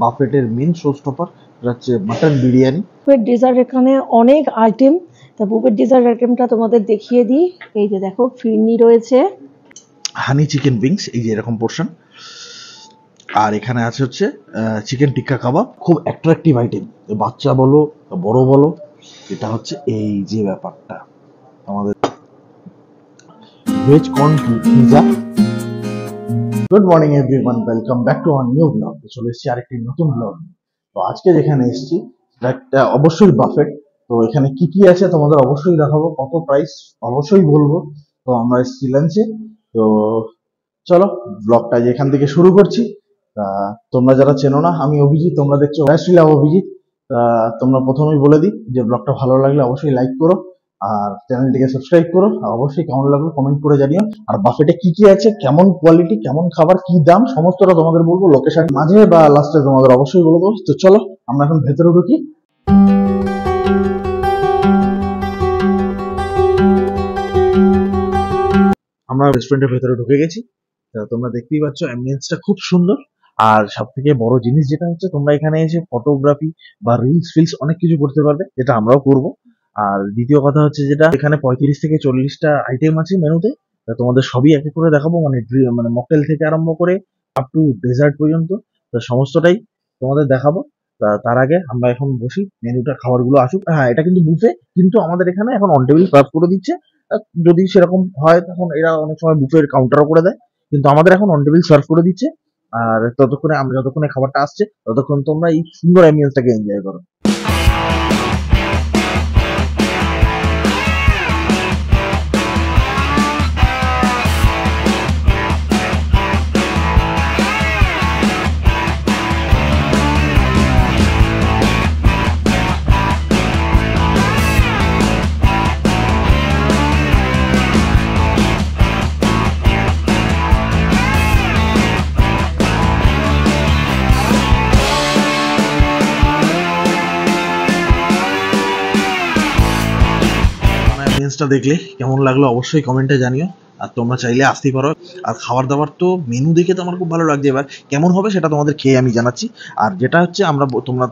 বাফেটের main show stopper, এটা হচ্ছে mutton biryani. Buffet dessert এখানে অনেক আইটেম, তা বুফেট ডেজার্ট আইটেমটা তোমাদের দেখিয়ে দিই। এই যে দেখো ফিরনি রয়েছে, হানি চিকেন উইংস, এই যে এরকম পোর্শন। আর এখানে আছে হচ্ছে চিকেন টিক্কা কাবাব, খুব অ্যাট্রাকটিভ আইটেম, বাচ্চা বলো বড় বলো। এটা হচ্ছে এই যে ব্যাপারটা আমাদের veg corn pizza. Good morning everyone, welcome back to our new blog. চলে এসেছি আরেকটি নতুন ব্লগ। তো আজকে যেখানে এসেছি একটা অবশ্যই বাফেট। তো এখানে কি কি আছে তোমাদের অবশ্যই দেখাবো, কত প্রাইস অবশ্যই বলবো। তো আমরা এসেছি লাঞ্চে। তো চলো ব্লগটা যেখান থেকে শুরু করছি। তোমরা যারা চেনো না, আমি অভিজিৎ, তোমরা দেখছো লাভ অভিজিৎ। তোমরা প্রথমেই বলে দিই যে ব্লগটা ভালো লাগলে অবশ্যই লাইক করো আর চ্যানেলটিকে সাবস্ক্রাইব করো। আর অবশ্যই কেমন লাগলো কমেন্ট করে জানিও। আর বাফেটে কি কি আছে, কেমন কোয়ালিটি, কেমন খাবার, কি দাম, সমস্তটা তোমাদের বলবো। লোকেশন মাঝে বা লাস্টে তোমাদের অবশ্যই বলে দেবো। তো চলো আমরা এখন ভেতরে ঢুকি। আমরা রেস্টুরেন্টের ভেতরে ঢুকে গেছি। তোমরা দেখতেই পাচ্ছ অ্যাম্বিয়েন্সটা খুব সুন্দর। আর সব থেকে বড় জিনিস যেটা হচ্ছে, তোমরা এখানে এসে ফটোগ্রাফি বা রিলস ফিলস অনেক কিছু করতে পারবে, যেটা আমরাও করবো। আর দ্বিতীয় কথা হচ্ছে যেটা, এখানে 35 থেকে 40টা আইটেম আছে মেনুতে। তোমাদের সবই এক এক করে দেখাবো, মানে মকটেল থেকে আরম্ভ করে আপ টু ডেজার্ট পর্যন্ত। তো সমস্তটাই তোমাদের দেখাবো। তার আগে আমরা এখন বসি, মেনুটা খাবারগুলো আসুক। হ্যাঁ, এটা কিন্তু বুফে, কিন্তু আমাদের এখানে এখন অন টেবিল সার্ভ করে দিচ্ছে। যদি সেরকম হয় তখন এরা অনেক সময় বুফের কাউন্টারও করে দেয়, কিন্তু আমাদের এখন অন টেবিল সার্ভ করে দিচ্ছে। আর ততক্ষণে আমরা যতক্ষণে খাবারটা আসছে ততক্ষণ তোমরা এই সুন্দর অ্যাম্বিয়েন্সটাকে এনজয় করো। অ্যাম্বিয়েন্সটা দেখলে কেমন লাগলো অবশ্যই কমেন্টে জানিও। আর তোমরা চাইলে আসতেই পারো। আর খাবার দাবার তো মেনু দেখে তো আমার খুব ভালো লাগছে, এবার কেমন হবে সেটা তোমাদের খেয়ে আমি জানাচ্ছি। আর যেটা হচ্ছে,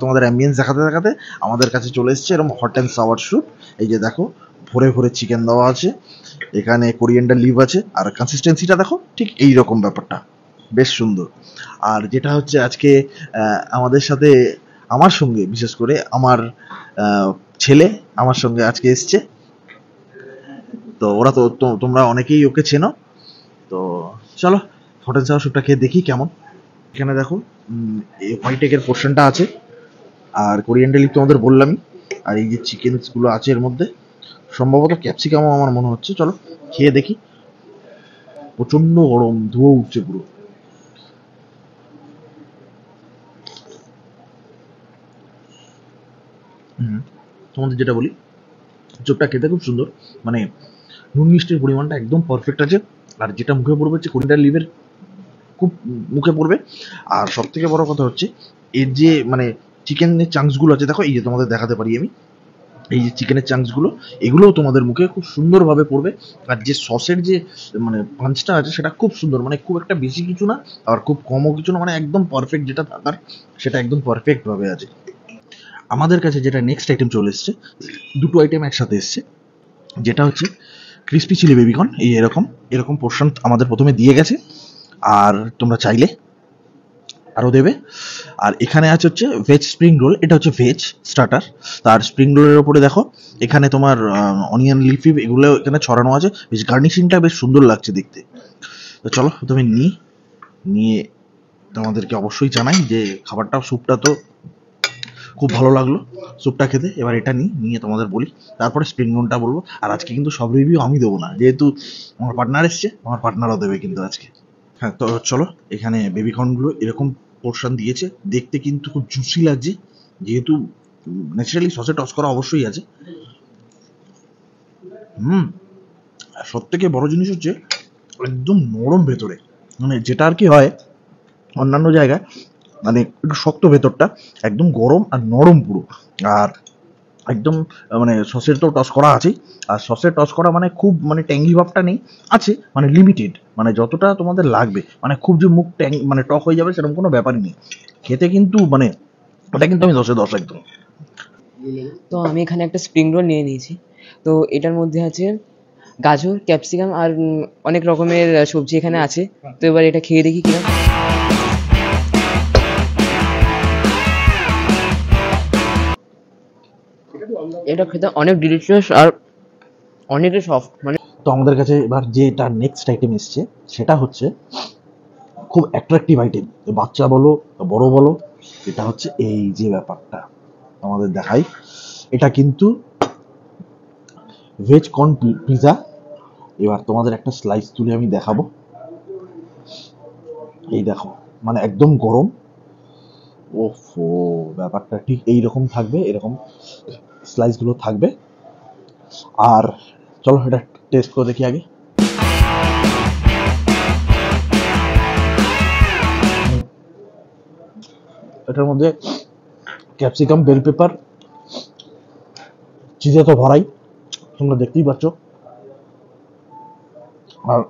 তোমাদের অ্যাম্বিয়েন্স দেখাতে দেখাতে আমাদের কাছে চলে এসেছে এরকম হট অ্যান্ড সাওয়ার স্যুপ। এই যে দেখো, ভরে ভরে চিকেন দেওয়া আছে, এখানে কোরিয়েন্ডার লিভ আছে। আর কনসিস্টেন্সিটা দেখো, ঠিক এই রকম ব্যাপারটা, বেশ সুন্দর। আর যেটা হচ্ছে আজকে আমাদের সাথে, আমার সঙ্গে বিশেষ করে আমার ছেলে আমার সঙ্গে আজকে এসছে। তো ওরা তো তোমরা অনেকেই ওকে চেনো। তো চলো হট অ্যান্ড সাওয়ার স্যুপটা খেয়ে দেখি কেমন। এখানে দেখো হোয়াইট এগের পোর্শনটা আছে, আর কোরিয়ান্ডার লিভ তোমাদের বললামই। আর এই যে চিকেনস গুলো আছে এর মধ্যে, সম্ভবত ক্যাপসিকামও আমার মনে হচ্ছে। চলো খেয়ে দেখি। প্রচন্ড গরম, ধুয়ো উঠছে পুরো। তোমাদের যেটা বলি, চোপটা খেতে খুব সুন্দর, মানে নুন মিষ্টির পরিমাণটা একদম পারফেক্ট আছে। আর যেটা মুখে পড়বে হচ্ছে কোরিয়েন্ডার লিভের, খুব মুখে পড়বে। আর সব থেকে বড় কথা হচ্ছে এর যে মানে চিকেনের চাংসগুলো আছে, দেখো এই যে তোমাদের দেখাতে পারি আমি, এই যে চিকেনের চাংসগুলো, এগুলোও তোমাদের মুখে খুব সুন্দরভাবে পড়বে। আর যে সসের যে মানে পাঞ্চটা আছে সেটা খুব সুন্দর, মানে খুব একটা বেশি কিছু না আর খুব কমও কিছু না, মানে একদম পারফেক্ট যেটা থাকার সেটা একদম পারফেক্টভাবে আছে। আমাদের কাছে যেটা নেক্সট আইটেম চলে এসছে, দুটো আইটেম একসাথে এসছে, যেটা হচ্ছে ক্রিসপি চিলি বেবিকর্ন। এই এরকম পোর্শন আমাদের প্রথমে দিয়ে গেছে, আর তোমরা চাইলে আরও দেবে। আর এখানে আছে হচ্ছে ভেজ স্প্রিং রোল, এটা হচ্ছে ভেজ স্টার্টার। তার স্প্রিং রোলের ওপরে দেখো এখানে তোমার অনিয়ন লিফি এগুলো এখানে ছড়ানো আছে, বেশ গার্নিশিংটা বেশ সুন্দর লাগছে দেখতে। তো চলো প্রথমে নিয়ে তোমাদেরকে অবশ্যই জানাই যে খাবারটা, স্যুপটা তো খুব ভালো লাগলো স্যুপটা খেতে। এবার এটা নিয়ে তোমাদের বলি, তারপরে স্প্রিং রোলটা বলবো। আর আজকে কিন্তু সব রিভিউ আমি দেবো না, যেহেতু আমার পার্টনার এসছে, আমার পার্টনারও দেবে কিন্তু আজকে। হ্যাঁ, তো চলো এখানে বেবিকর্নগুলো এরকম পোর্শন দিয়েছে, দেখতে কিন্তু খুব জুসি লাগছে, যেহেতু ন্যাচারালি সসে টস করা অবশ্যই আছে। আর সব থেকে বড় জিনিস হচ্ছে একদম নরম ভেতরে, মানে যেটা আর কি হয় অন্যান্য জায়গায় মানে একটু শক্ত ভেতরটা, একদম গরম আর নরম পুরো। আর একদম মানে সসের তো টস করা আছেই, আর সসের টস করা মানে খুব মানে ট্যাঙ্গি ভাবটা নেই, আছে মানে লিমিটেড, মানে যতটা তোমাদের লাগবে, মানে খুব যে মুখ মানে টক হয়ে যাবে সেরকম কোনো ব্যাপারই নেই। খেতে কিন্তু মানে ওটা কিন্তু আমি 10-এ 10 একদম। তো আমি এখানে একটা স্প্রিং রোল নিয়ে নিয়েছি। তো এটার মধ্যে আছে গাজর, ক্যাপসিকাম আর অনেক রকমের সবজি এখানে আছে। তো এবার এটা খেয়ে দেখি কিরকম। এটা খেতে অনেক ডিলিশিয়াস আর অনেকটা সফট, মানে তো আমাদের কাছে এবার যেটা নেক্সট আইটেম এসছে সেটা হচ্ছে খুব অ্যাট্রাকটিভ আইটেম, বাচ্চা বলো বড় বলো, এটা হচ্ছে এই যে ব্যাপারটা আমাদের দেখাই। এটা কিন্তু ভেজ কর্ন পিজা। এবার তোমাদের একটা স্লাইস তুলে আমি দেখাবো। এই দেখো, মানে একদম গরম। ওফো, ব্যাপারটা ঠিক এইরকম থাকবে, এরকম স্লাইসগুলো থাকবে। আর চলো এটা টেস্ট করে দেখি আগে। এটার মধ্যে ক্যাপসিকাম, বেল পেপার, চিজে তো ভরাই, তোমরা দেখতেই পাচ্ছ। আর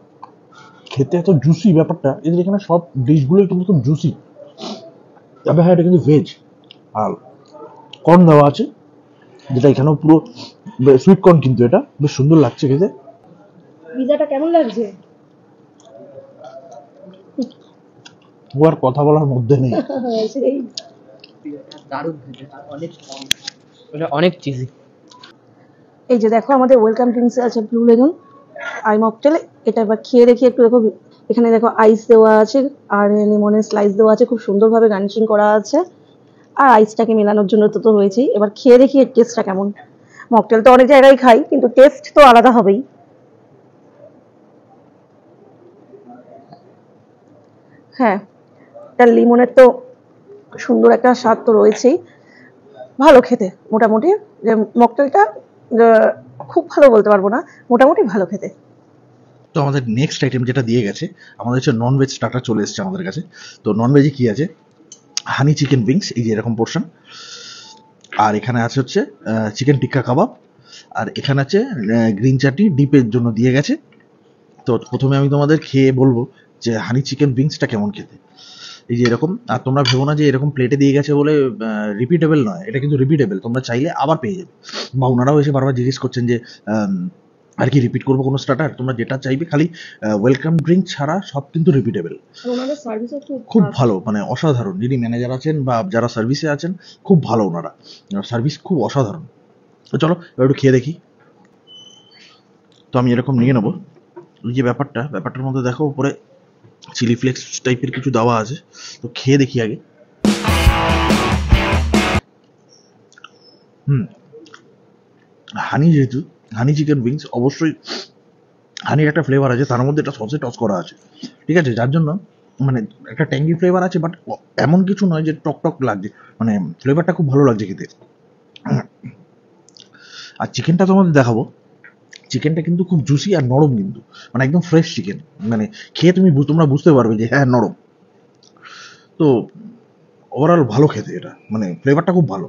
খেতে এত জুসি ব্যাপারটা, এদের এখানে সব ডিশগুলোই কিন্তু খুব জুসি। তবে হ্যাঁ, এটা কিন্তু ভেজ আর কর্ন দেওয়া আছে, যেটা এখানেও পুরো সুইট কর্ন, কিন্তু এটা বেশ সুন্দর লাগছে খেতে। পিজাটা কেমন লাগছে? ও আর কথা বলার মধ্যে নেই। সেই দারুণ খেতে আর অনেক এটা অনেক চিজি। এই যে দেখো আমাদের ওয়েলকাম ড্রিঙ্কস আছে ব্লু লেগুন আই মকটেল। এটা এবার খেয়ে দেখি একটু। দেখো এখানে দেখো আইস দেওয়া আছে আর লেমনের স্লাইস দেওয়া আছে, খুব সুন্দরভাবে গার্নিশিং করা আছে। আর আইসটাকে মেলানোর জন্য তো রয়েছেই। এবার খেয়ে দেখি এর টেস্টটা কেমন। মকটেল তো অনেক জায়গায় খাই, কিন্তু টেস্ট তো আলাদা হবেই। হ্যাঁ, এটা লিমনের তো সুন্দর একটা স্বাদ তো রয়েছেই, ভালো খেতে মোটামুটি। যে মকটেলটা খুব ভালো বলতে পারবো না, মোটামুটি ভালো খেতে। তো আমাদের নেক্সট আইটেম যেটা দিয়ে গেছে, আমাদের হচ্ছে নন ভেজ স্টার্টার চলে এসেছে আমাদের কাছে। তো নন ভেজে কি আছে, হানি চিকেন উইংস, এই যে এরকম পোর্শন। আর এখানে আছে হচ্ছে চিকেন টিক্কা কাবাব। আর এখানে আছে গ্রিন চাটনি ডিপের জন্য দিয়ে গেছে। তো প্রথমে আমি তোমাদের খেয়ে বলবো যে হানি চিকেন উইংসটা কেমন খেতে। এই যে এরকম, আর তোমরা ভেবো না যে এরকম প্লেটে দিয়ে গেছে বলে রিপিটেবল নয়, এটা কিন্তু রিপিটেবল, তোমরা চাইলে আবার পেয়ে যাবে। বা ওনারাও এসে বারবার জিজ্ঞেস করছেন যে আর কি রিপিট করবো কোনো স্টার্টার, তোমরা যেটা চাইবে, খালি ওয়েলকাম ড্রিঙ্ক ছাড়া সব কিন্তু রিপিটেবল। ওনাদের সার্ভিসও খুব ভালো, মানে অসাধারণ। যিনি ম্যানেজার আছেন বা যারা সার্ভিসে আছেন, খুব ভালো ওনারা, সার্ভিস খুব অসাধারণ। তো চলো এবার একটু খেয়ে দেখি। তো আমি এরকম নিয়ে নেবো। ওই যে ব্যাপারটার মধ্যে দেখো উপরে চিলি ফ্লেক্স টাইপের কিছু দেওয়া আছে। তো খেয়ে দেখি আগে। হানি, যেহেতু হানি চিকেন উইংস, অবশ্যই হানির একটা ফ্লেভার আছে, তার মধ্যে একটা সসে টস করা আছে, ঠিক আছে, যার জন্য মানে একটা ট্যাঙ্গি ফ্লেভার আছে, বাট এমন কিছু নয় যে টক টক লাগছে, মানে ফ্লেভারটা খুব ভালো লাগছে খেতে। আর চিকেনটা তোমাদের দেখাবো, চিকেনটা কিন্তু খুব জুসি আর নরম, কিন্তু মানে একদম ফ্রেশ চিকেন, মানে খেয়ে তোমরা বুঝতে পারবে যে হ্যাঁ নরম। তো ওভারঅল ভালো খেতে এটা, মানে ফ্লেভারটা খুব ভালো।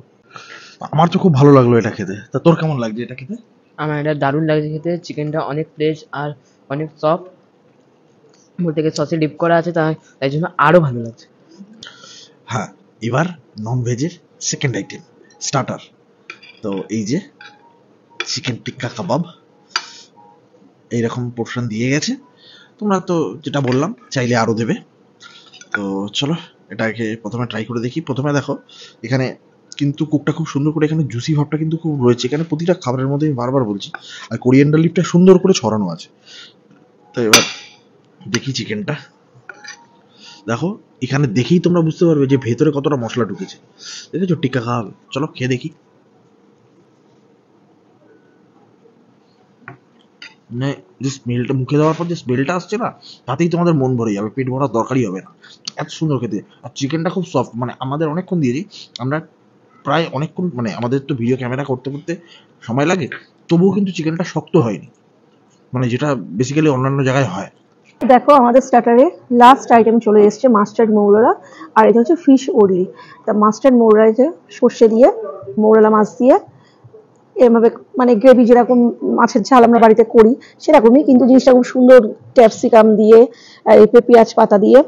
আমার তো খুব ভালো লাগলো এটা খেতে। তা তোর কেমন লাগছে এটা খেতে? আমার এটা দারুণ লাগছে খেতে। চিকেনটা অনেক ফ্রেশ আর অনেক সফট, বলতে গেলে সসে ডিপ করা আছে, তাই জন্য আরো ভালো লাগছে। হ্যাঁ, এবার নন ভেজের সেকেন্ড আইটেম স্টার্টার। তো এই যে চিকেন টিক্কা কাবাব, এইরকম পোর্শন দিয়ে গেছে। তোমরা তো যেটা বললাম, চাইলে আরও দেবে। তো চলো এটাকে প্রথমে ট্রাই করে দেখি। প্রথমে দেখো এখানে কিন্তু কুকটা খুব সুন্দর করে, এখানে জুসি ভাবটা কিন্তু খুব রয়েছে এখানে প্রতিটা খাবারের মধ্যে, আমি বারবার বলছি। আর কোরিয়ান্ডার লিভটা সুন্দর করে ছড়ানো আছে। তো এবার দেখি চিকেনটা। দেখো এখানে দেখেই তোমরা বুঝতে পারবে যে ভেতরে কতটা মশলা ঢুকেছে। দেখেছো টিক্কা খাওয়াবে, চলো খেয়ে দেখি। মানে যে স্মেলটা মুখে দেওয়ার পর যে স্মেলটা আসছে না, তাতেই তোমাদের মন ভরে যাবে, পেট ভরার দরকারই হবে না, এত সুন্দর খেতে। আর চিকেনটা খুব সফট, মানে আমাদের অনেকক্ষণ দিয়েছি আমরা, প্রায় অনেকক্ষণ, মানে আমাদের তো ভিডিও ক্যামেরা করতে করতে সময় লাগে, তবুও কিন্তু চিকেনটা শক্ত হয়নি, মানে যেটা বেসিক্যালি অন্যান্য জায়গায় হয়। দেখো আমাদের স্টার্টারে লাস্ট আইটেম চলে এসছে মাস্টার্ড মৌরলা। আর এটা হচ্ছে ফিশ ওরলি। তা মাস্টার্ড মৌরলা, সর্ষে দিয়ে মৌরলা মাছ দিয়ে এভাবে মানে গ্রেভি যেরকম মাছের ঝাল আমরা বাড়িতে করি সেরকমই, কিন্তু জিনিসটা খুব সুন্দর ক্যাপসিকাম দিয়ে এই পেঁয়াজ পাতা দিয়ে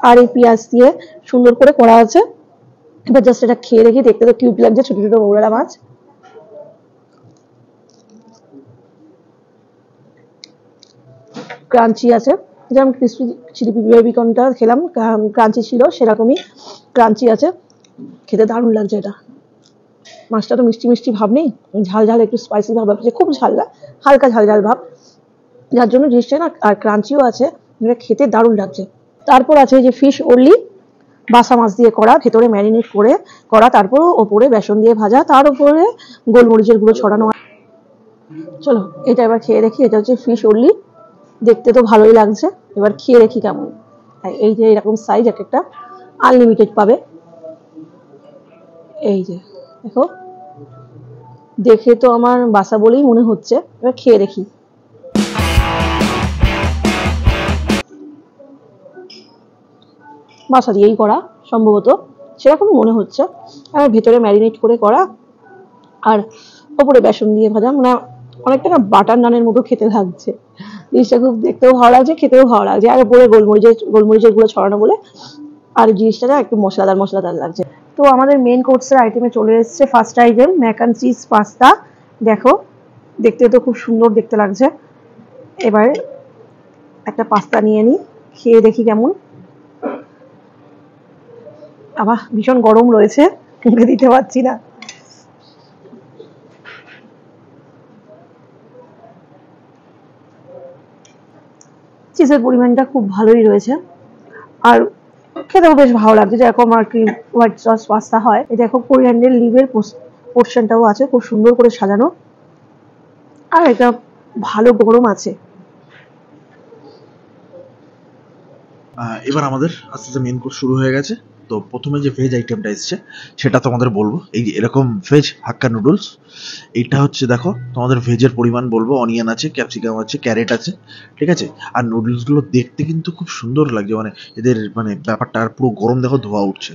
আর এই পেঁয়াজ দিয়ে সুন্দর করে করা আছে। এবার জাস্ট এটা খেয়ে দেখি, দেখতে তো কিউট লাগছে, ছোট ছোট মৌরালা মাছ। ক্রাঞ্চি আছে, যেমন ক্রিসপি চিলি বেবিকর্নটা খেলাম ক্রাঞ্চি ছিল, সেরকমই ক্রাঞ্চি আছে, খেতে দারুণ লাগছে এটা। মাছটা তো মিষ্টি মিষ্টি ভাব নেই, ঝাল ঝাল একটু স্পাইসি ভাব আছে, খুব ঝাল না, হালকা ঝাল ঝাল ভাব, যার জন্য জিনিসটা না আর ক্রাঞ্চিও আছে, যেটা খেতে দারুণ লাগছে। তারপর আছে যে ফিশ ওনলি, বাসা মাছ দিয়ে করা, ভেতরে ম্যারিনেট করে করা, তারপর ওপরে বেসন দিয়ে ভাজা, তার উপরে গোলমরিচের গুঁড়ো ছড়ানো। চলো এটা এবার খেয়ে দেখি। এটা হচ্ছে ফিশ ওনলি, দেখতে তো ভালোই লাগছে, এবার খেয়ে দেখি কেমন। এই যে এরকম সাইজ, এক একটা আনলিমিটেড পাবে। এই যে দেখো, দেখে তো আমার বাসা বলেই মনে হচ্ছে, এবার খেয়ে দেখি। বাসা দিয়েই করা সম্ভবত, সেরকম মনে হচ্ছে। আর ভেতরে ম্যারিনেট করে করা আর ওপরে বেসন দিয়ে ভাজা, মানে অনেকটা না বাটার নানের মতো খেতে লাগছে। জিনিসটা খুব দেখতেও ভালো লাগছে, খেতেও ভালো লাগছে, আর উপরে গোলমরিচের গুঁড়ো ছড়ানো বলে আর জিনিসটা না একটু মশলাদার লাগছে। তো আমাদের মেন কোর্সের আইটেমে চলে এসেছে first item Mac and cheese pasta. দেখো দেখতে তো খুব সুন্দর দেখতে লাগছে। এবার একটা পাস্তা নিয়ে নিই, খেয়ে দেখি কেমন। আবার ভীষণ গরম রয়েছে, মুখে দিতে পারছি না। চিজের পরিমাণটা খুব ভালোই রয়েছে, আর খেতেও বেশ ভালো লাগছে, যেরকম আর কি হোয়াইট সস পাস্তা হয়। এটা দেখো কোরিয়ান্ডার লিভের পোর্শনটাও আছে, খুব সুন্দর করে সাজানো, আর এটা ভালো গরম আছে। এবার আমাদের আস্তে আস্তে মেন কোর্স শুরু হয়ে গেছে। তো প্রথমে যে ভেজ আইটেমটা এসছে সেটা তোমাদের বলবো, এই যে এরকম ভেজ হাক্কা নুডলস। এইটা হচ্ছে দেখো তোমাদের ভেজের পরিমাণ বলবো, অনিয়ন আছে, ক্যাপসিকাম আছে, ক্যারেট আছে, ঠিক আছে। আর নুডলসগুলো দেখতে কিন্তু খুব সুন্দর লাগছে, মানে এদের মানে ব্যাপারটা, আর পুরো গরম দেখো ধোয়া উঠছে।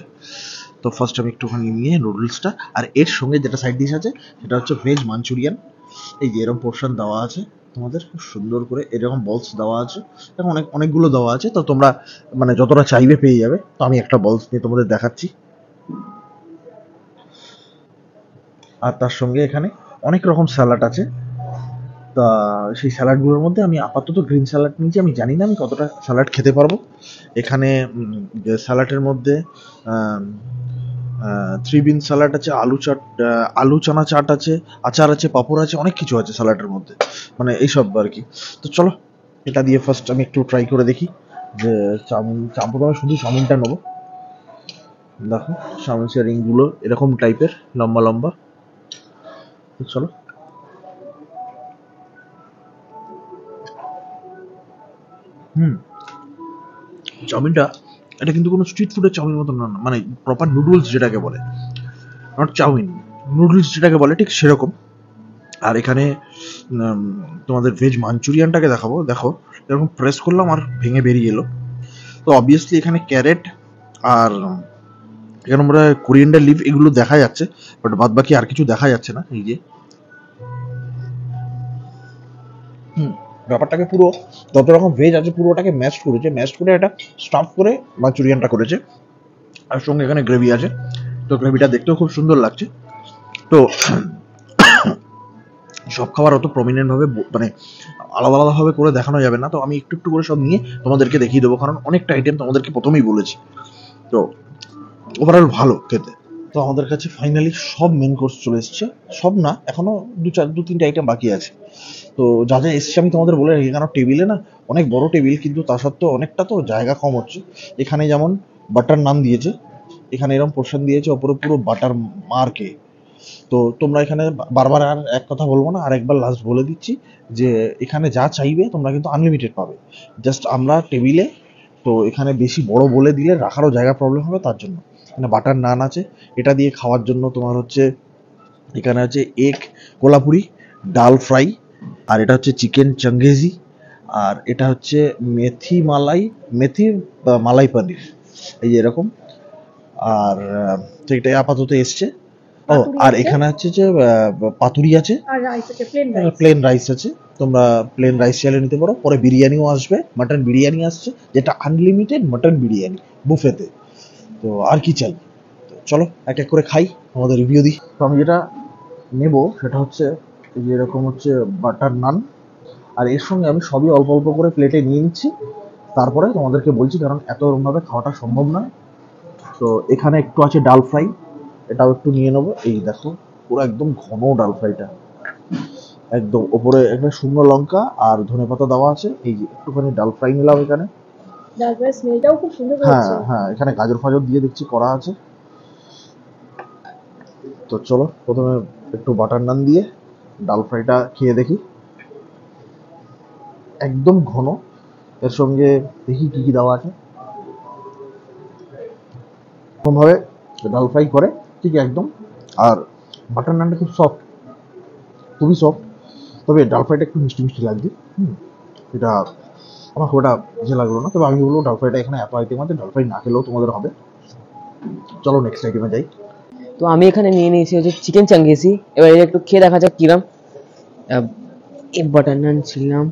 তো ফার্স্ট আমি একটুখানি নিয়ে নুডলসটা, আর এর সঙ্গে যেটা সাইড ডিশ আছে সেটা হচ্ছে ভেজ মাঞ্চুরিয়ান। এই যে এরকম পোর্শন দেওয়া আছে তোমাদের, খুব সুন্দর করে এরকম বলস দেওয়া আছে, এখন অনেকগুলো দেওয়া আছে, তো তোমরা মানে যতটা চাইবে পেয়ে যাবে। তো আমি একটা বলস নিয়ে তোমাদের দেখাচ্ছি। আর তার সঙ্গে এখানে অনেক রকম স্যালাড আছে। তা সেই স্যালাডগুলোর মধ্যে আমি আপাতত গ্রিন স্যালাড নিয়েছি, আমি জানি না আমি কতটা স্যালাড খেতে পারবো। এখানে যে স্যালাডের মধ্যে থ্রি বিন স্যালাড আছে, আলু চানা চাট আছে, আচার আছে, পাঁপড় আছে, অনেক কিছু আছে স্যালাডের মধ্যে, মানে এইসব আর কি। তো চলো এটা দিয়ে ফার্স্ট আমি একটু ট্রাই করে দেখি যে চাউমিন। প্রথমে শুধু চাউমিনটা নেবো। দেখো চাউমিনের রিংগুলো এরকম টাইপের লম্বা লম্বা। তো চলো চাউমিনটা, এটা কিন্তু কোনো স্ট্রিট ফুডের চাউমিন মতো না, মানে প্রপার নুডলস যেটাকে বলে, নট চাউমিন, নুডলস যেটাকে বলে ঠিক সেরকম। আর এখানে তোমাদের ভেজ মাঞ্চুরিয়ানটাকে দেখাবো। দেখো এরকম প্রেস করলাম আর ভেঙে বেরিয়ে এলো। তো অবভিয়াসলি এখানে ক্যারেট আর এখানে আমরা কোরিয়ান্ডার লিভ এগুলো দেখা যাচ্ছে, বাট বাদ বাকি আর কিছু দেখা যাচ্ছে না। এই যে ব্যাপারটাকে পুরো যত রকম ভেজ আছে পুরোটাকে ম্যাশ করেছে, ম্যাশ করে একটা স্টাফ করে মাঞ্চুরিয়ানটা করেছে, আর সঙ্গে এখানে গ্রেভি আছে। তো গ্রেভিটা দেখতেও খুব সুন্দর লাগছে। তো সব খাবার অত প্রমিনেন্ট ভাবে মানে আলাদা আলাদা ভাবে করে দেখানো যাবে না, তো আমি একটু একটু করে সব নিয়ে তোমাদেরকে দেখিয়ে দেবো, কারণ অনেকটা আইটেম তোমাদেরকে প্রথমেই বলেছি। তো ওভারঅল ভালো খেতে। তো আমাদের কাছে ফাইনালি সব মেন কোর্স চলে এসছে, সব না এখনো দু তিনটে আইটেম বাকি আছে। তো যা যা এসছে আমি তোমাদের বলে রাখি, কারণ টেবিলে না অনেক বড় টেবিল, কিন্তু তা সত্ত্বেও অনেকটা তো জায়গা কম হচ্ছে। এখানে যেমন বাটার নান দিয়েছে, এখানে এরকম পোর্শন দিয়েছে, ওপরে পুরো বাটার মার্কে। তো তোমরা এখানে বারবার আর এক কথা বলবো না, আর একবার লাস্ট বলে দিচ্ছি যে এখানে যা চাইবে তোমরা কিন্তু আনলিমিটেড পাবে। জাস্ট আমরা টেবিলে তো এখানে বেশি বড় বলে দিলে রাখারও জায়গা প্রবলেম হবে, তার জন্য এখানে বাটার নান আছে। এটা দিয়ে খাওয়ার জন্য তোমার হচ্ছে এখানে আছে এগ কোলাপুরি, ডাল ফ্রাই, আর এটা হচ্ছে চিকেন চাঙ্গেজি, আর এটা হচ্ছে মেথি মালাই পনির, এই যে এরকম। আর তো এটাই আপাতত এসছে। ও পাতুরি আর আছে। এখানে আছে যে পাতুরি আছে, আর রাইস আছে, প্লেন রাইস। প্লেন রাইস আছে, তোমরা প্লেন রাইস চাইলে নিতে পারো। পরে বিরিয়ানিও আসবে, মাটন বিরিয়ানি আসছে, যেটা আনলিমিটেড মাটন বিরিয়ানি বুফেতে। তো আর কি চাই? তো চলো এক এক করে খাই, আমাদের রিভিউ দিই। তো আমি যেটা নেব সেটা হচ্ছে এই যে এরকম হচ্ছে বাটার নান, আর এর সঙ্গে আমি সবই অল্প অল্প করে প্লেটে নিয়ে নিচ্ছি, তারপরে তোমাদেরকে বলছি, কারণ এত ভাবে খাওয়াটা সম্ভব নয়। তো এখানে একটু আছে ডাল ফ্রাই, এটাও একটু নিয়ে নেবো। এই দেখো পুরো একদম ঘন ডাল ফ্রাইটা, একদম ওপরে একটা শুকনো লঙ্কা আর ধনেপাতা দেওয়া আছে। এই যে একটুখানি ডাল ফ্রাই নিলাম এখানে। ডাল ফ্রাই স্মেলটাও খুব সুন্দর হ্যাঁ হচ্ছে। হ্যাঁ, এখানে গাজর ফাজর দিয়ে দেখছি করা আছে। তো চলো প্রথমে একটু বাটার নান দিয়ে ডাল ফ্রাইটা খেয়ে দেখি, একদম ঘন। এর সঙ্গে দেখি কি কি দেওয়া আছে। এরকমভাবে ডাল ফ্রাই করে ঠিক একদম। আর বাটার নানটা খুব সফট, খুবই সফট, তবে ডাল ফ্রাইটা একটু মিষ্টি মিষ্টি লাগছে। এটা আমার খুব একটা যে লাগলো না, তবে আমি বলবো ডাল ফ্রাইটা এখানে এত আইটেম আছে, ডাল ফ্রাই না খেলেও তোমাদের হবে। চলো নেক্সট আইটেমে যাই। তো আমি এখানে নিয়ে নিয়েছি হচ্ছে চিকেন চাঙ্গেসি। এবার এটা একটু খেয়ে দেখা যাক কিরম। এই বাটার নান ছিলাম,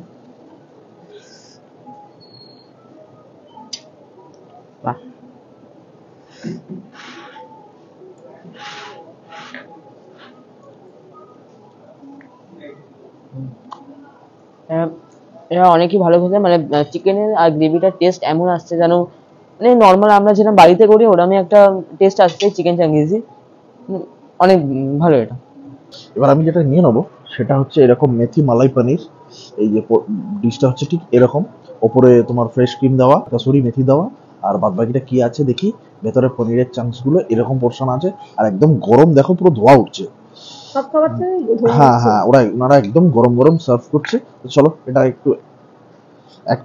বাহ। এরা অনেকই ভালো খেতে, মানে চিকেনের আর গ্রেভিটার টেস্ট এমন আসছে যেন মানে নর্মাল আমরা যেটা বাড়িতে করি ওরকমই একটা টেস্ট আসছে চিকেন চাঙ্গেসি। অনেক ভালো এটা। এবার আমি যেটা নিয়ে নেবো সেটা হচ্ছে এরকম মেথি মালাই পনির। এই যে ডিশটা হচ্ছে ঠিক এরকম, ওপরে তোমার ফ্রেশ ক্রিম দেওয়া, কাসুরি মেথি দেওয়া, আর বাদ বাকিটা কি আছে দেখি। ভেতরে পনিরের চাংস গুলো এরকম পোর্শন আছে, আর একদম গরম, দেখো পুরো ধোয়া উঠছে। সব খাবারটাই ধোয়া হ্যাঁ হচ্ছে। হ্যাঁ, ওনারা একদম গরম গরম সার্ভ করছে। তো চলো এটা একটু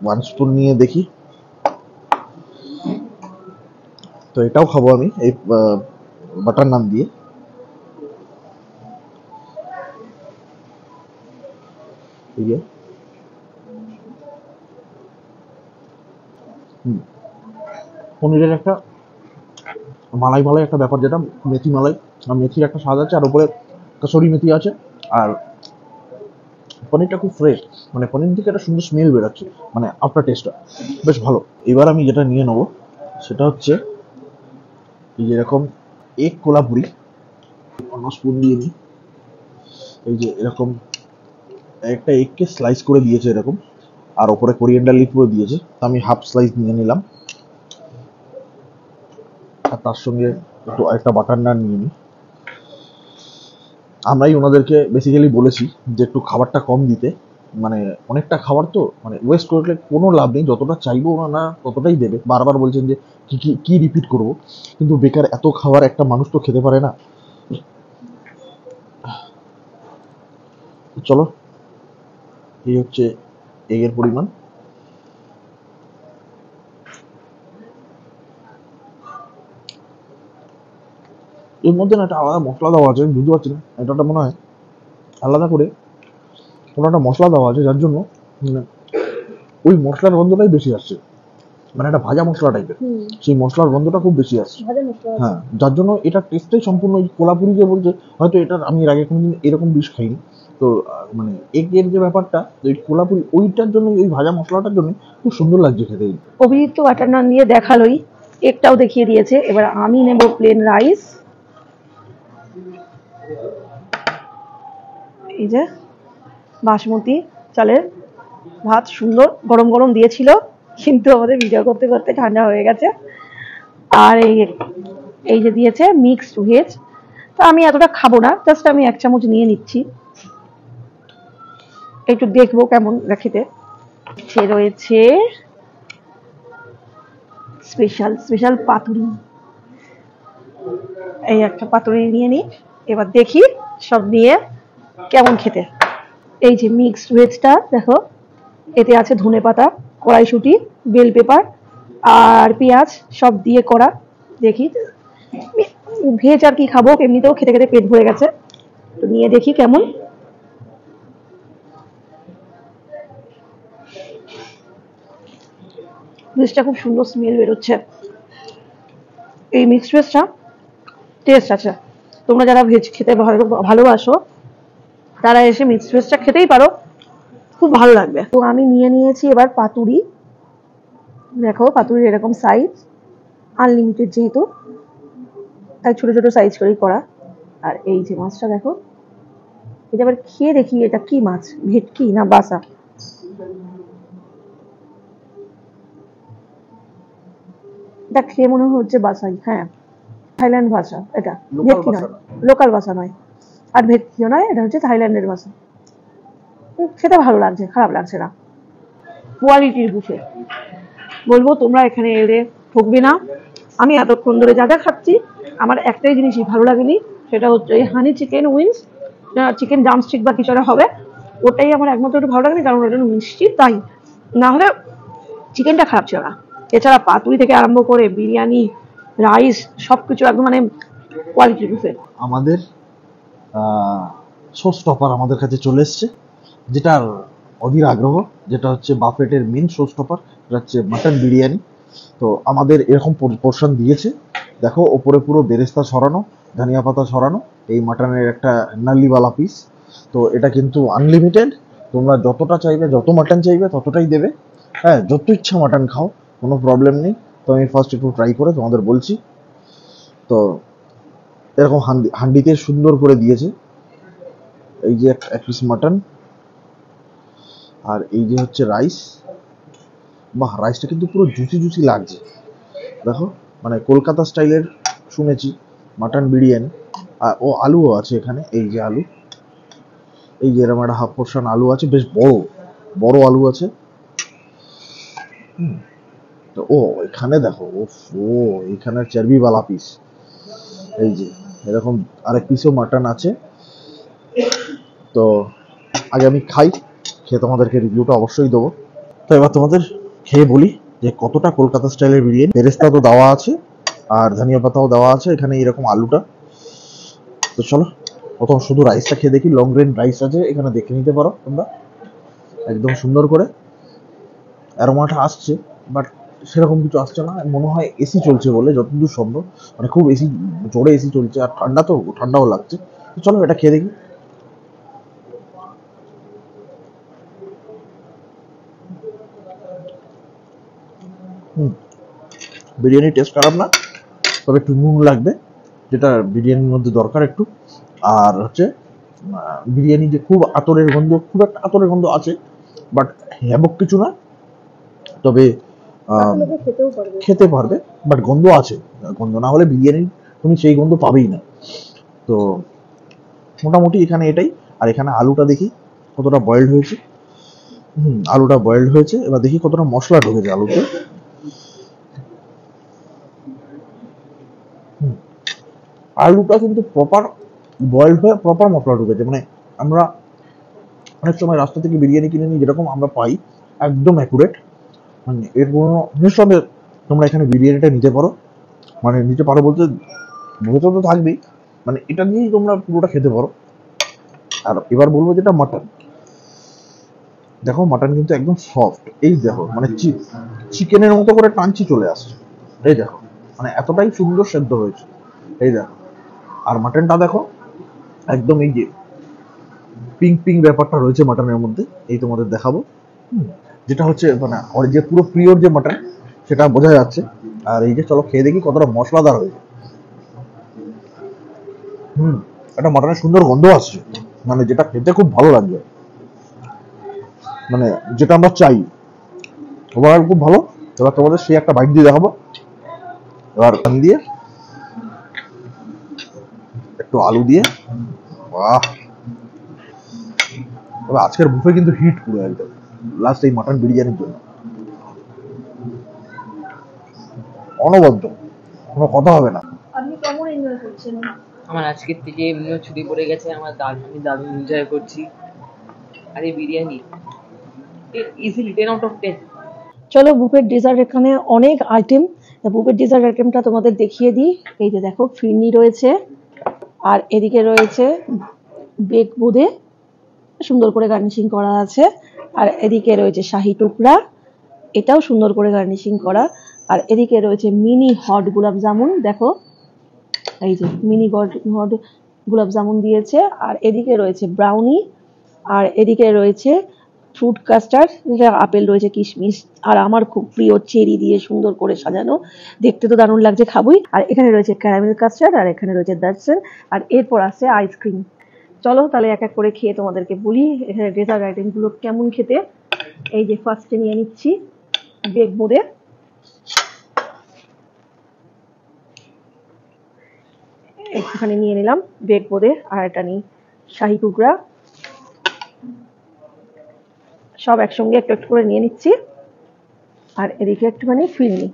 ওয়ান স্পুন নিয়ে দেখি। তো এটাও খাবো আমি এই বাটার নান দিয়ে। এই যে পনিরের একটা মালাই মালাই একটা ব্যাপার, যেটা মেথি মালাই, আর মেথির একটা স্বাদ আছে, আর উপরে কাসুরি মেথি আছে। আর পনিরটা খুব ফ্রেশ, মানে পনির থেকে একটা সুন্দর স্মেল বেরোচ্ছে, মানে আফটার টেস্টটা বেশ ভালো। এবার আমি যেটা নিয়ে নেবো সেটা হচ্ছে এই যে এরকম এগ কোলাপুরি। অন্য স্পুন দিয়ে নিই। এই যে এরকম একটা এগকে স্লাইস করে দিয়েছে এরকম, আর ওপরে কোরিয়েন্ডার লিফ করে দিয়েছে। তো আমি হাফ স্লাইস নিয়ে নিলাম, আর তার সঙ্গে একটু একটা বাটার নান নিয়ে নিই। আমরাই ওনাদেরকে বেসিক্যালি বলেছি যে একটু খাবারটা কম দিতে, মানে অনেকটা খাবার তো, মানে ওয়েস্ট করলে কোনো লাভ নেই, যতটা চাইবো না ততটাই দেবে। বারবার বলছেন যে কি কি কি রিপিট করবো, কিন্তু বেকার এত খাবার একটা মানুষ তো খেতে পারে না। চলো এই হচ্ছে এগের পরিমাণ। এর মধ্যে না একটা আলাদা মশলা দেওয়া আছে, আমি বুঝতে পারছি না, এটা মনে হয় আলাদা করে কোনো একটা মশলা দেওয়া আছে, যার জন্য মানে ওই মশলার গন্ধটাই বেশি আসছে, মানে একটা ভাজা মশলা টাইপের, সেই মশলার গন্ধটা খুব বেশি আসছে। ভাজা মশলা আছে। হ্যাঁ, যার জন্য এটা টেস্টটাই সম্পূর্ণ ওই কোলাপুরি যে বলছে, হয়তো এটা আমি এর আগে কোনোদিন এরকম ডিশ খাইনি। তো মানে এগের যে ব্যাপারটা, ওই কোলাপুরি ওইটার জন্য, ওই ভাজা মশলাটার জন্য খুব সুন্দর লাগছে খেতে। অভিজিৎ তো বাটার নান দিয়ে দেখালোই, একটাও দেখিয়ে দিয়েছে। এবার আমি নেব প্লেন রাইস। এই যে বাসমতি চালের ভাত, সুন্দর গরম গরম দিয়েছিল, কিন্তু আমাদের ভিডিও করতে করতে ঠান্ডা হয়ে গেছে। আর এই যে দিয়েছে মিক্সড ভেজ। তো আমি এতটা খাবো না, জাস্ট আমি এক চামচ নিয়ে নিচ্ছি, একটু দেখবো কেমন খেতে। সে রয়েছে স্পেশাল স্পেশাল পাতুরি। এই একটা পাতুরি নিয়ে নিই, এবার দেখি সব নিয়ে কেমন খেতে। এই যে মিক্সড ভেজটা দেখো, এতে আছে ধনেপাতা, কড়াইশুঁটি, বেল পেপার আর পেঁয়াজ সব দিয়ে করা। দেখি ভেজ আর কি খাবো, এমনিতেও খেতে খেতে পেট ভরে গেছে, তো নিয়ে দেখি কেমন। ভেজটা খুব সুন্দর স্মেল বেরোচ্ছে। এই মিক্সড ভেজটা টেস্ট আছে, তোমরা যারা ভেজ খেতে ভালোবাসো তারা এসে মিক্সড ভেজটা খেতেই পারো, খুব ভালো লাগবে। তো আমি নিয়ে নিয়েছি এবার পাতুরি। দেখো পাতুরির এরকম সাইজ, আনলিমিটেড যেহেতু তাই ছোট ছোট সাইজ করেই করা। আর এই যে মাছটা দেখো, এটা আবার খেয়ে দেখি এটা কি মাছ, ভেটকি না বাসা। এটা খেয়ে মনে হচ্ছে বাসাই, হ্যাঁ থাইল্যান্ড ভাষা এটা, ভেটকি নয়, লোকাল ভাষা নয় আর ভেটকিও নয়, এটা হচ্ছে থাইল্যান্ডের ভাষা। খেতে ভালো লাগছে, খারাপ লাগছে না, কোয়ালিটির বুফে বলবো, তোমরা এখানে এলে ঠকবে না। আমি এতক্ষণ ধরে যা যা খাচ্ছি আমার একটাই জিনিসই ভালো লাগেনি, সেটা হচ্ছে এই হানি চিকেন উইংস, চিকেন ড্রামস্টিক বা কিছু একটা হবে, ওটাই আমার একমাত্র একটু ভালো লাগেনি, কারণ ওটা মিষ্টি তাই, না হলে চিকেনটা খারাপ ছিল না। এছাড়া পাতুরি থেকে আরম্ভ করে বিরিয়ানি, রাইস সবকিছু একদম মানে কোয়ালিটির বুফে। আমাদের শো স্টপার আমাদের কাছে চলে এসছে, যেটার অধীর আগ্রহ, যেটা হচ্ছে বাফেটের মেন শো স্টপার, যেটা হচ্ছে মাটন বিরিয়ানি। তো আমাদের এরকম পোর্শন দিয়েছে, দেখো ওপরে পুরো বেরেস্তা ছড়ানো, ধনিয়া পাতা ছড়ানো, এই মাটনের একটা নালিওয়ালা পিস। তো এটা কিন্তু আনলিমিটেড, তোমরা যতটা চাইবে, যত মাটন চাইবে ততটাই দেবে, হ্যাঁ যত ইচ্ছা মাটন খাও, কোনো প্রবলেম নেই। তো আমি ফার্স্ট একটু ট্রাই করে তোমাদের বলছি। তো এরকম হান্ডিতে সুন্দর করে দিয়েছে, এই যে এক পিস মাটন, আর এই যে হচ্ছে রাইস। বাহ, রাইসটা কিন্তু পুরো জুসি জুসি লাগছে, দেখো মানে কলকাতা স্টাইলের শুনেছি মাটন বিরিয়ানি। আর ও আলুও আছে এখানে, এই যে আলু, এই যে এরকম একটা হাফ পোর্শন আলু আছে, বেশ বড় বড় আলু আছে। তো ও এখানে দেখো, ও এখানে চর্বিওয়ালা পিস, এই যে এরকম আরেক পিসও মাটন আছে। তো আগে আমি খাই, খেয়ে তোমাদেরকে রিভিউটা অবশ্যই দেবো। তো এবার তোমাদের খেয়ে বলি যে কতটা কলকাতা স্টাইলের বিরিয়ানি। বেরেস্তা তো দেওয়া আছে আর ধনিয়া পাতাও দেওয়া আছে এখানে, এরকম আলুটা। তো চলো প্রথম শুধু রাইসটা খেয়ে দেখি, লং গ্রেন রাইস আছে এখানে, দেখে নিতে পারো তোমরা একদম সুন্দর করে। অ্যারোমাটা আসছে, বাট সেরকম কিছু আসছে না, মনে হয় এসি চলছে বলে যতদূর সম্ভব, মানে খুব এসি জোরে এসি চলছে, আর ঠান্ডা তো ঠান্ডাও লাগছে। তো চলো এটা খেয়ে দেখি। বিরিয়ানি টেস্ট খারাপ না, তবে একটু নুন লাগবে, যেটা বিরিয়ানির মধ্যে দরকার একটু। আর হচ্ছে বিরিয়ানি যে খুব আতরের গন্ধ, খুব একটা আতরের গন্ধ আছে, বাট হ্যাবক কিছু না, তবে খেতে পারবে, বাট গন্ধ আছে, গন্ধ না হলে বিরিয়ানি তুমি সেই গন্ধ পাবেই না। তো মোটামুটি এখানে এটাই। আর এখানে আলুটা দেখি কতটা বয়েলড হয়েছে। আলুটা বয়েলড হয়েছে, এবার দেখি কতটা মশলা ঢুকেছে আলুতে। আলুটা কিন্তু প্রপার বয়েলড হয়ে প্রপার মশলা ঢুকেছে, মানে আমরা অনেক সময় রাস্তা থেকে বিরিয়ানি কিনে নিই যেরকম আমরা পাই, একদম অ্যাকুরেট। মানে এর কোনো নিঃসন্দেহে তোমরা এখানে বিরিয়ানিটা নিতে পারো, মানে নিতে পারো বলতে ভেতর তো থাকবেই, মানে এটা দিয়েই তোমরা পুরোটা খেতে পারো। আর এবার বলবো যেটা মাটন, দেখো মাটন কিন্তু একদম সফট, এই দেখো মানে চিকেনের মতো করে টাঞ্চি চলে আসছে, এই দেখো মানে এতটাই সুন্দর সেদ্ধ হয়েছে, এই দেখো। আর মাটনটা দেখো একদম এই যে পিঙ্ক পিঙ্ক ব্যাপারটা রয়েছে মাটনের মধ্যে, এই তোমাদের দেখাবো, যেটা হচ্ছে মানে ওর যে পুরো পিওর যে মাটন সেটা বোঝা যাচ্ছে। আর এই যে চলো খেয়ে দেখি কতটা মশলাদার হয়েছে। একটা মাটনের সুন্দর গন্ধ আসছে, মানে যেটা খেতে খুব ভালো লাগবে, মানে যেটা আমরা চাই, ওভারঅল খুব ভালো। এবার তোমাদের সেই একটা বাইট দিয়ে দেখাবো, এবার দিয়ে একটু আলু দিয়ে, বাহ। তবে আজকের বুফে কিন্তু হিট পুরো একদম, লাস্ট এই মাটন বিরিয়ানির জন্য অনবদ্য, কোনো কথা হবে না। আপনি কেমন এনজয় করছেন? আমার আজকের থেকে এমনিও ছুটি পড়ে গেছে, আমি দারুণ এনজয় করছি। আর এই বিরিয়ানি ইজিলি 10 out of 10। চলো বুফের ডেজার্ট, এখানে অনেক আইটেম, বুফের ডেজার্ট আইটেমটা তোমাদের দেখিয়ে দিই। এই যে দেখো ফিরনি রয়েছে, আর এদিকে রয়েছে বেক বোঁদে, সুন্দর করে গার্নিশিং করা আছে। আর এদিকে রয়েছে শাহি টুকরা, এটাও সুন্দর করে গার্নিশিং করা। আর এদিকে রয়েছে মিনি হট গোলাপ জামুন, দেখো এই যে মিনি গড গড গোলাপ জামুন দিয়েছে, আর এদিকে রয়েছে ব্রাউনি, আর এদিকে রয়েছে ফ্রুট কাস্টার্ড, যেটা আপেল রয়েছে, কিশমিশ, আর আমার খুব প্রিয় চেরি দিয়ে সুন্দর করে সাজানো, দেখতে তো দারুণ লাগছে, খাবই। আর এখানে রয়েছে ক্যারামেল কাস্টার্ড, আর এখানে রয়েছে দার্সেন, আর এরপর আছে আইসক্রিম। চলো তাহলে এক এক করে খেয়ে তোমাদেরকে বলি এখানে ডেজার্ট আইটেমগুলো কেমন খেতে। এই যে ফার্স্টে নিয়ে নিচ্ছি বেক বোঁদে, একটুখানি নিয়ে নিলাম বেক বোঁদে, আর এটা নিই শাহি টুকরা, সব একসঙ্গে একটু একটু করে নিয়ে নিচ্ছি। আর এদিকে একটুখানি ফিরনি,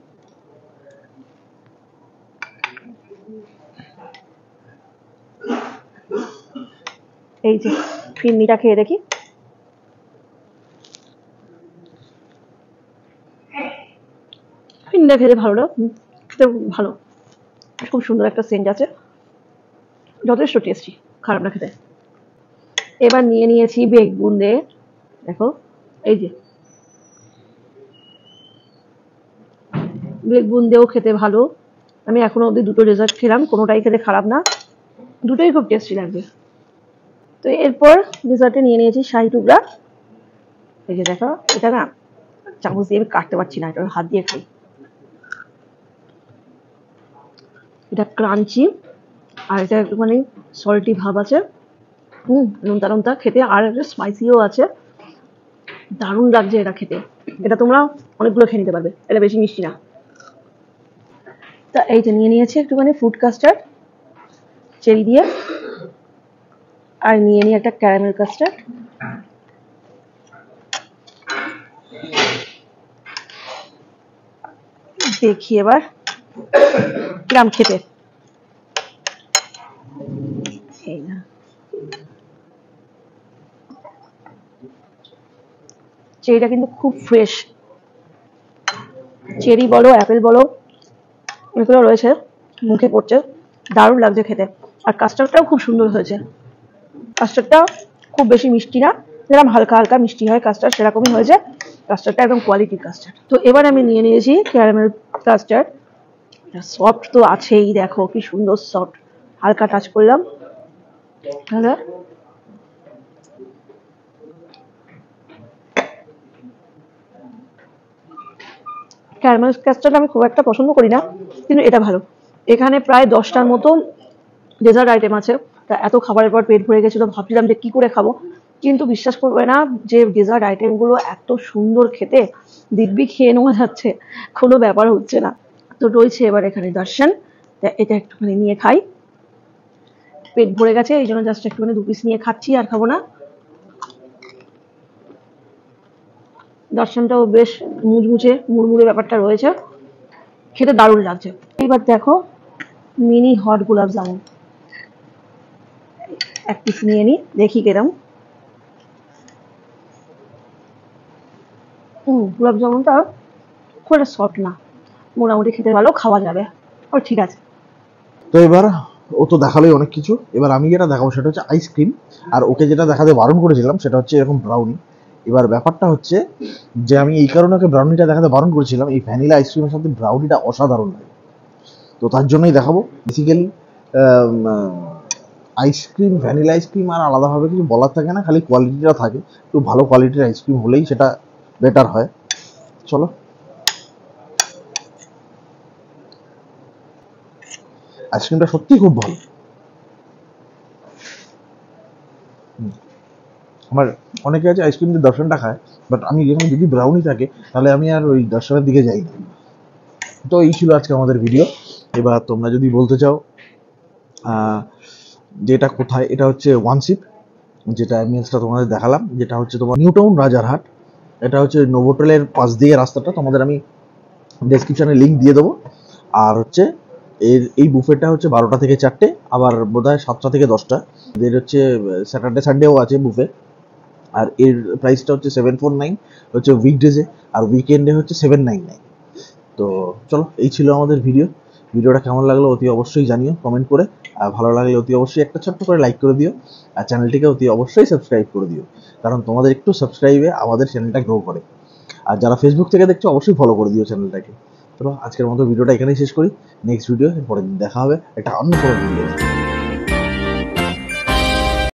এই যে ফিরনিটা খেয়ে দেখি। ফিরনিটা খেতে ভালো না, খেতে ভালো, খুব সুন্দর একটা সেন্ট আছে, যথেষ্ট টেস্টি, খারাপ না খেতে। এবার নিয়ে নিয়েছি বেক বুন্দে, দেখো এই যে বেক বুন্দেও খেতে ভালো। আমি এখনো অবধি দুটো ডেজার্ট খেলাম, কোনোটাই খেতে খারাপ না, দুটোই খুব টেস্টি লাগবে। তো এরপর ডেজার্টে নিয়ে নিয়েছি শাহি টুকরা, এই যে দেখো, এটা না চামচ দিয়ে আমি কাটতে পারছি না, এটা হাত দিয়ে খাই। এটা ক্রাঞ্চি, আর এটা একটুখানি সল্টি ভাব আছে, নোনতা নোনতা খেতে, আর একটা স্পাইসিও আছে, দারুণ লাগছে এটা খেতে। এটা তোমরা অনেকগুলো খেয়ে নিতে পারবে, এটা বেশি মিষ্টি না। তা এই যে নিয়ে নিয়েছি একটুখানি ফ্রুট কাস্টার্ড চেরি দিয়ে, আর নিয়ে নিই একটা ক্যারামেল কাস্টার্ড। দেখি এবার কিরাম খেতে। এই না, চেরিটা কিন্তু খুব ফ্রেশ, চেরি বলো অ্যাপেল বলো এগুলো রয়েছে, মুখে পড়ছে, দারুণ লাগছে খেতে। আর কাস্টার্ডটাও খুব সুন্দর হয়েছে, কাস্টার্ডটা খুব বেশি মিষ্টি না, যেরকম হালকা হালকা মিষ্টি হয় কাস্টার্ড সেরকমই হয়েছে, কাস্টার্ডটা একদম কোয়ালিটির কাস্টার্ড। তো এবার আমি নিয়ে নিয়েছি ক্যারামেল কাস্টার্ড, সফট তো আছেই, দেখো কি সুন্দর সফট, হালকা টাচ করলাম, ক্যারামেল কাস্টার্ড আমি খুব একটা পছন্দ করি না, কিন্তু এটা ভালো। এখানে প্রায় 10টার মতো ডেজার্ট আইটেম আছে, তা এত খাবারের পর পেট ভরে গেছিল, ভাবছিলাম যে কি করে খাবো, কিন্তু বিশ্বাস করবে না যে ডেজার্ট আইটেমগুলো এত সুন্দর খেতে, দিব্যি খেয়ে নেওয়া যাচ্ছে, কোনো ব্যাপার হচ্ছে না। তো রয়েছে এবার এখানে দর্শন, এটা একটুখানি নিয়ে খাই, পেট ভরে গেছে এই জন্য জাস্ট একটুখানি 2 পিস নিয়ে খাচ্ছি, আর খাবো না। দর্শনটাও বেশ মুচমুচে মুড়মুড়ে ব্যাপারটা রয়েছে, খেতে দারুণ লাগছে। এবার দেখো মিনি হট গোলাপ জামুন, এক পিস নিয়ে নি, দেখি কেরম। গোলাপ জামুনটা খুব একটা সফট না, মোটামুটি খেতে ভালো, খাওয়া যাবে, ও ঠিক আছে। তো এবার ও তো দেখালোই অনেক কিছু, এবার আমি যেটা দেখাবো সেটা হচ্ছে আইসক্রিম, আর ওকে যেটা দেখাতে বারণ করেছিলাম সেটা হচ্ছে এরকম ব্রাউনি। এবার ব্যাপারটা হচ্ছে যে আমি এই কারণে ওকে ব্রাউনিটা দেখাতে বারণ করেছিলাম, এই ভ্যানিলা আইসক্রিমের সাথে ব্রাউনিটা অসাধারণ লাগে, তো তার জন্যই দেখাবো। বেসিক্যালি আইসক্রিম, ভ্যানিলা আইসক্রিম আর আলাদাভাবে কিছু বলার থাকে না, খালি কোয়ালিটিটা থাকে, একটু ভালো কোয়ালিটির আইসক্রিম হলেই সেটা বেটার হয়। চলো, আইসক্রিমটা সত্যি খুব ভালো। আমার অনেকে আছে আইসক্রিম দিয়ে দর্শনটা খায়, বাট আমি যখন যদি ব্রাউনি থাকে তাহলে আমি আর ওই দর্শনের দিকে যাই না। তো এই ছিল আজকে আমাদের ভিডিও। এবার তোমরা যদি বলতে চাও যেটা কোথায়, এটা হচ্ছে ওয়ানশিপ, যেটা অ্যাম্বিয়েন্সটা তোমাদের দেখালাম, যেটা হচ্ছে তোমার নিউ টাউন রাজারহাট, এটা হচ্ছে নোভোটেলের পাশ দিয়ে রাস্তাটা, তোমাদের আমি ডেসক্রিপশনে লিঙ্ক দিয়ে দেবো। আর হচ্ছে এই বুফেটা হচ্ছে 12টা থেকে 4টে, আবার বোধহয় 7টা থেকে 10টা, এর হচ্ছে স্যাটারডে সানডেও আছে বুফে। আর এর প্রাইসটা হচ্ছে 749 হচ্ছে উইকডেজে, আর উইকেন্ডে হচ্ছে 799। তো চলো, এই ছিল আমাদের ভিডিওটা কেমন লাগলো অতি অবশ্যই জানিও কমেন্ট করে, আর ভালো লাগলে অতি অবশ্যই একটা ছোট্ট করে লাইক করে দিও, আর চ্যানেলটিকে অতি অবশ্যই সাবস্ক্রাইব করে দিও, কারণ তোমাদের একটু সাবস্ক্রাইবে আমাদের চ্যানেলটা গ্রো করে। আর যারা ফেসবুক থেকে দেখছো অবশ্যই ফলো করে দিও চ্যানেলটাকে। চলো আজকের মতো ভিডিওটা এখানেই শেষ করি। নেক্সট ভিডিও পরের দিন দেখা হবে একটা অন্য কোনো ভিডিও।